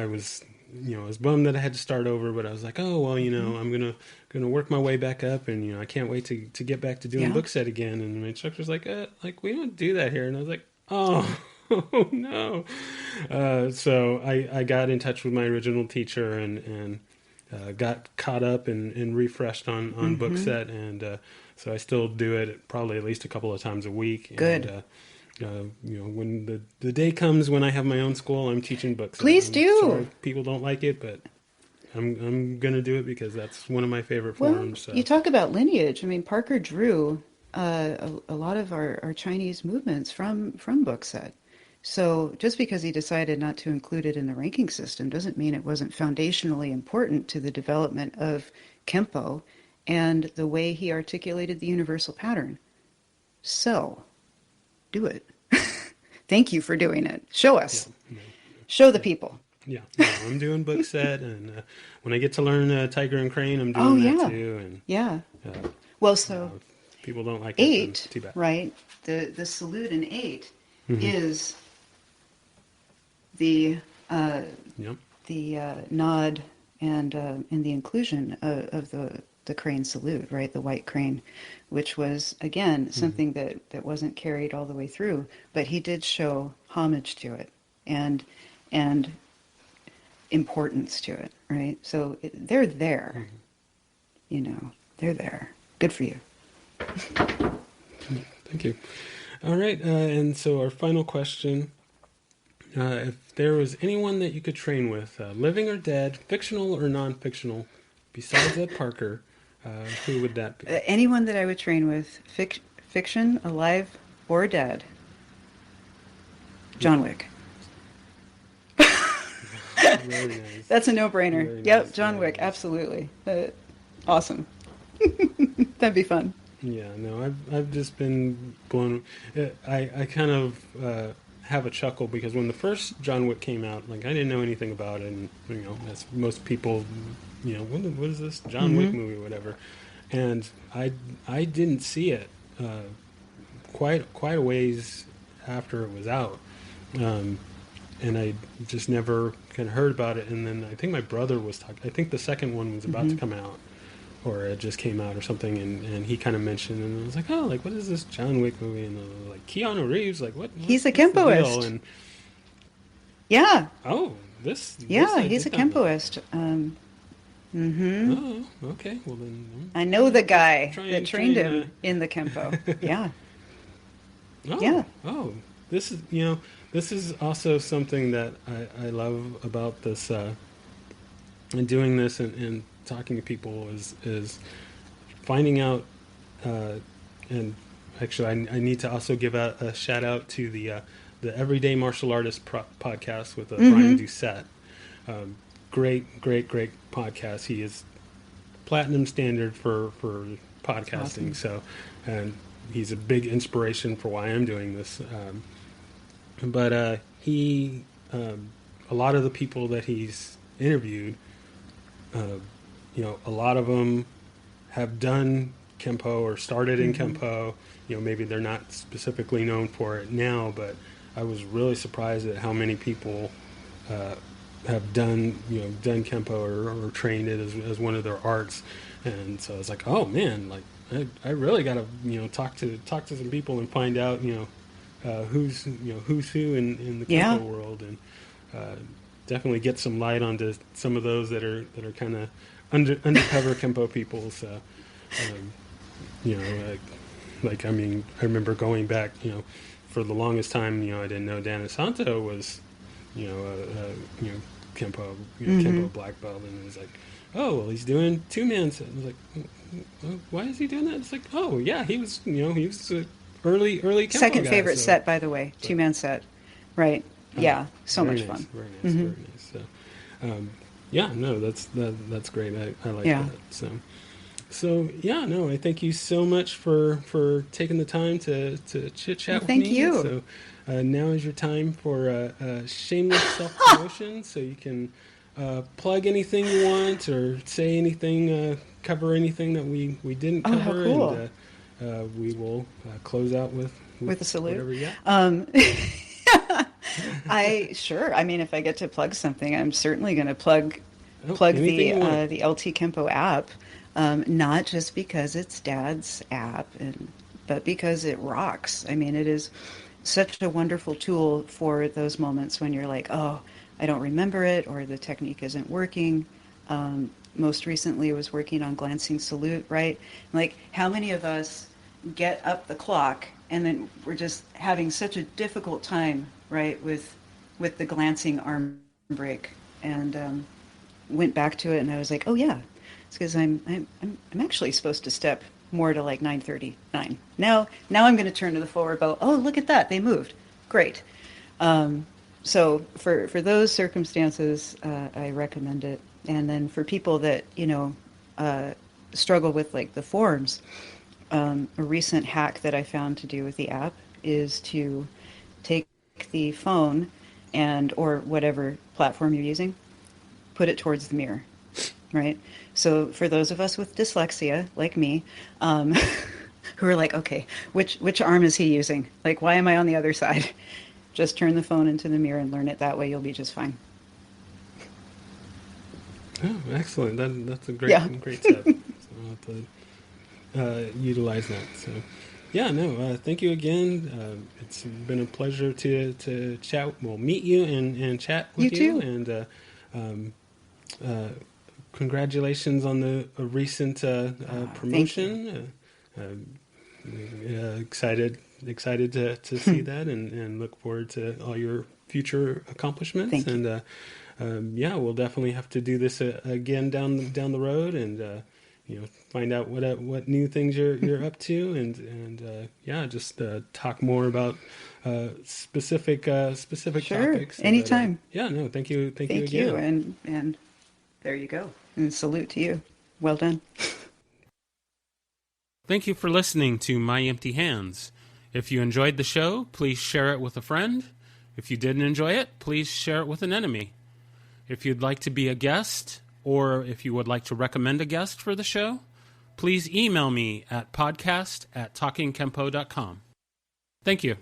Speaker 1: was I was bummed that I had to start over, but I was like, oh well,
Speaker 2: Hmm.
Speaker 1: I'm gonna work my way back up, and I can't wait to get back to doing
Speaker 2: Yeah.
Speaker 1: book set again. And my instructor's like we don't do that here, and I was like, oh. Oh no! So I got in touch with my original teacher and got caught up and refreshed on book
Speaker 2: Hmm.
Speaker 1: set, and so I still do it probably at least a couple of times a week. And
Speaker 2: Good.
Speaker 1: when the day comes when I have my own school, I'm teaching book set.
Speaker 2: Please
Speaker 1: I'm
Speaker 2: do.
Speaker 1: sorry if people don't like it, but I'm gonna do it because that's one of my favorite
Speaker 2: Well,
Speaker 1: forms.
Speaker 2: you
Speaker 1: So
Speaker 2: talk about lineage. I mean, Parker drew a lot of our Chinese movements from book set. So just because he decided not to include it in the ranking system doesn't mean it wasn't foundationally important to the development of Kempo and the way he articulated the universal pattern. So do it. Thank you for doing it. Show
Speaker 1: yeah,
Speaker 2: us.
Speaker 1: no,
Speaker 2: Show the
Speaker 1: yeah.
Speaker 2: people.
Speaker 1: Yeah, no, I'm doing book set, and when I get to learn Tiger and Crane, I'm
Speaker 2: Oh
Speaker 1: doing that
Speaker 2: yeah.
Speaker 1: too. And
Speaker 2: Yeah.
Speaker 1: uh,
Speaker 2: Well, so
Speaker 1: if people don't like it, then
Speaker 2: eight,
Speaker 1: too bad.
Speaker 2: right? The salute in eight
Speaker 1: Hmm.
Speaker 2: is the uh,
Speaker 1: Yep.
Speaker 2: nod and the inclusion of the crane salute, right? The white crane, which was again
Speaker 1: Hmm.
Speaker 2: something that wasn't carried all the way through, but he did show homage to it and and importance to it, right? So they're there,
Speaker 1: Hmm.
Speaker 2: they're there. Good for you.
Speaker 1: Thank you. All right, and so our final question: if there was anyone that you could train with, living or dead, fictional or non-fictional, besides Ed Parker, who would that be?
Speaker 2: Anyone that I would train with, fiction, alive or dead,
Speaker 1: Yeah,
Speaker 2: John Wick.
Speaker 1: very nice,
Speaker 2: That's a no-brainer.
Speaker 1: very
Speaker 2: Yep,
Speaker 1: nice,
Speaker 2: John
Speaker 1: very
Speaker 2: Wick,
Speaker 1: nice.
Speaker 2: absolutely. Awesome. That'd be fun.
Speaker 1: Yeah, no, I've just been blown. I kind of have a chuckle because when the first John Wick came out, like I didn't know anything about it, and as most people, what is this John Wick
Speaker 2: Hmm.
Speaker 1: movie, or whatever, and I didn't see it quite a ways after it was out, um, and I just never kind of heard about it. And then I think my brother was talking. I think the second one was about to
Speaker 2: Hmm.
Speaker 1: come out, or it just came out or something, and he kind of mentioned, and I was like, oh, like what is this John Wick movie? And I was like, Keanu Reeves, like
Speaker 2: He's a
Speaker 1: what's the deal?
Speaker 2: Kempoist.
Speaker 1: And
Speaker 2: Yeah,
Speaker 1: oh, this
Speaker 2: yeah,
Speaker 1: I
Speaker 2: he's a
Speaker 1: did not know.
Speaker 2: Kempoist. Hmm.
Speaker 1: Oh, okay, well then
Speaker 2: I know the guy
Speaker 1: try
Speaker 2: that
Speaker 1: and
Speaker 2: trained
Speaker 1: train.
Speaker 2: him in the Kempo. Yeah,
Speaker 1: Oh,
Speaker 2: yeah.
Speaker 1: oh, this is also something that I love about this and doing this and talking to people is finding out, uh, and actually, I need to also give a shout out to the Everyday Martial Artist podcast with Brian
Speaker 2: Hmm.
Speaker 1: Doucette. Um, great podcast. He is platinum standard for podcasting.
Speaker 2: Awesome.
Speaker 1: So, and he's a big inspiration for why I'm doing this. But he, a lot of the people that he's interviewed, uh, a lot of them have done Kempo or started in
Speaker 2: Hmm.
Speaker 1: Kempo. Maybe they're not specifically known for it now, but I was really surprised at how many people uh, have done Kempo or trained it as one of their arts. And so I was like, oh man, like I really got to talk to some people and find out who's who in the
Speaker 2: Yeah.
Speaker 1: Kempo world, and uh, definitely get some light onto some of those that are kind of undercover Kempo people. So, um, you know, like I mean, I remember going back, for the longest time, I didn't know Dan Santo was, Kempo,
Speaker 2: Mm-hmm.
Speaker 1: Kempo black belt, and it was like, oh, well, he's doing two-man set. I was like, why is he doing that? It's like, oh yeah, he was a early Kempo
Speaker 2: Second
Speaker 1: guy,
Speaker 2: favorite
Speaker 1: so.
Speaker 2: set, by the way,
Speaker 1: But,
Speaker 2: 2-man set. Right.
Speaker 1: oh,
Speaker 2: Yeah, so
Speaker 1: very
Speaker 2: much
Speaker 1: nice,
Speaker 2: fun.
Speaker 1: very nice,
Speaker 2: Mm-hmm.
Speaker 1: very nice. So, yeah, no, that's great. I like
Speaker 2: Yeah.
Speaker 1: that. So yeah, no, I thank you so much for taking the time to chit
Speaker 2: Well,
Speaker 1: chat with
Speaker 2: thank
Speaker 1: me.
Speaker 2: you.
Speaker 1: So now is your time for shameless self promotion. So you can plug anything you want or say anything, cover anything that we didn't
Speaker 2: Oh, how
Speaker 1: cover, and
Speaker 2: cool.
Speaker 1: we will close out with
Speaker 2: With a salute.
Speaker 1: whatever you got.
Speaker 2: Um, sure. I mean, if I get to plug something, I'm certainly going to
Speaker 1: Oh,
Speaker 2: plug
Speaker 1: anything you want.
Speaker 2: the LT Kempo app, not just because it's Dad's app, but because it rocks. I mean, it is such a wonderful tool for those moments when you're like, oh, I don't remember it, or the technique isn't working. Most recently, I was working on glancing salute, right? Like, how many of us get up the clock and then we're just having such a difficult time, right, with the glancing arm break, and went back to it, and I was like, oh yeah, it's because I'm actually supposed to step more to like 9:39. Now I'm going to turn to the forward bow. Oh, look at that, they moved. Great. So for those circumstances, I recommend it. And then for people that struggle with like the forms, a recent hack that I found to do with the app is to take the phone and or whatever platform you're using, put it towards the mirror, right? So for those of us with dyslexia, like me, who are like, okay, which arm is he using? Like, why am I on the other side? Just turn the phone into the mirror and learn it that way. You'll be just fine.
Speaker 1: Oh, excellent. That's a
Speaker 2: Yeah.
Speaker 1: great tip. So I'll have to utilize that. So, yeah, no, thank you again. It's been a pleasure to chat. Well, meet you and chat
Speaker 2: You
Speaker 1: with you.
Speaker 2: too.
Speaker 1: And um, uh, congratulations on the recent
Speaker 2: Thank you.
Speaker 1: promotion. Excited to see that and look forward to all your future accomplishments.
Speaker 2: Thank you.
Speaker 1: And yeah, we'll definitely have to do this again down the road, and find out what new things you're up to, and yeah, just talk more about specific
Speaker 2: Sure.
Speaker 1: topics. But
Speaker 2: Anytime.
Speaker 1: yeah, no, thank you
Speaker 2: Thank you.
Speaker 1: again.
Speaker 2: And there you go. And salute to you. Well done.
Speaker 1: Thank you for listening to My Empty Hands. If you enjoyed the show, please share it with a friend. If you didn't enjoy it, please share it with an enemy. If you'd like to be a guest, or if you would like to recommend a guest for the show, please email me at podcast@talkingkempo.com. Thank you.